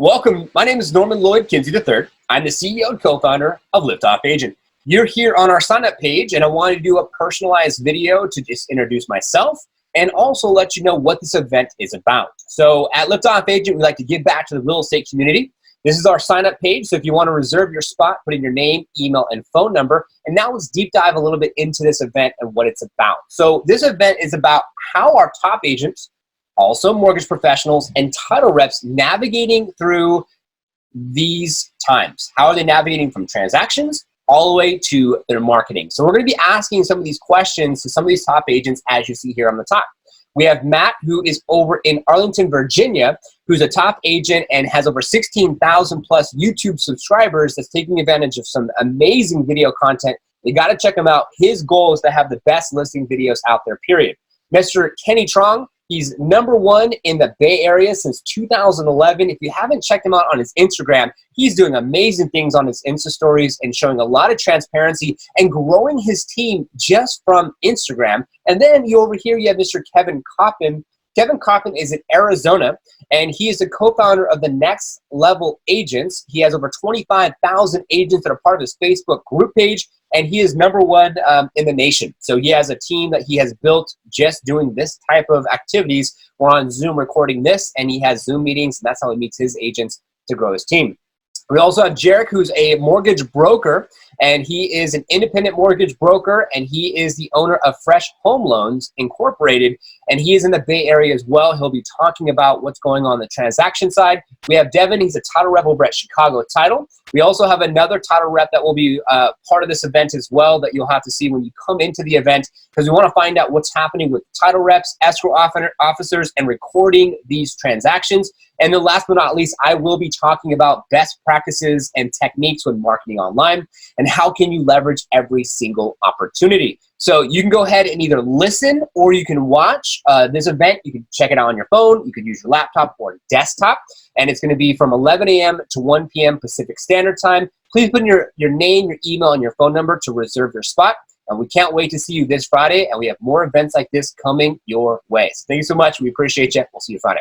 Welcome. My name is Norman Lloyd Kinsey III. I'm the CEO and co-founder of Liftoff Agent. You're here on our sign-up page, and I wanted to do a personalized video to just introduce myself and also let you know what this event is about. So at Liftoff Agent, we like to give back to the real estate community. This is our sign-up page, so if you want to reserve your spot, put in your name, email, and phone number. And now let's deep dive a little bit into this event and what it's about. So this event is about how our top agents, also mortgage professionals and title reps, navigating through these times. How are they navigating from transactions all the way to their marketing? So we're going to be asking some of these questions to some of these top agents, as you see here on the top. We have Matt, who is over in Arlington, Virginia, who's a top agent and has over 16,000 plus YouTube subscribers that's taking advantage of some amazing video content. You got to check him out. His goal is to have the best listing videos out there, period. Mr. Kenny Trong, he's #1 in the Bay Area since 2011. If you haven't checked him out on his Instagram, he's doing amazing things on his Insta stories and showing a lot of transparency and growing his team just from Instagram. And then over here, you have Mr. Kevin Coppin. Kevin Coppin is in Arizona, and he is the co-founder of the Next Level Agents. He has over 25,000 agents that are part of his Facebook group page, and he is #1 in the nation. So he has a team that he has built just doing this type of activities. We're on Zoom recording this, and he has Zoom meetings, and that's how he meets his agents to grow his team. We also have Jarek, who's a mortgage broker, and he is an independent mortgage broker, and he is the owner of Fresh Home Loans Incorporated, and he is in the Bay Area as well. He'll be talking about what's going on the transaction side. We have Devin. He's a title rep over at Chicago Title. We also have another title rep that will be part of this event as well that you'll have to see when you come into the event, because we want to find out what's happening with title reps, escrow officers, and recording these transactions. And then last but not least, I will be talking about best practices and techniques when marketing online and how can you leverage every single opportunity. So you can go ahead and either listen or you can watch this event. You can check it out on your phone. You could use your laptop or desktop. And it's going to be from 11 a.m. to 1 p.m. Pacific Standard Time. Please put in your name, your email, and your phone number to reserve your spot. And we can't wait to see you this Friday. And we have more events like this coming your way. So thank you so much. We appreciate you. We'll see you Friday.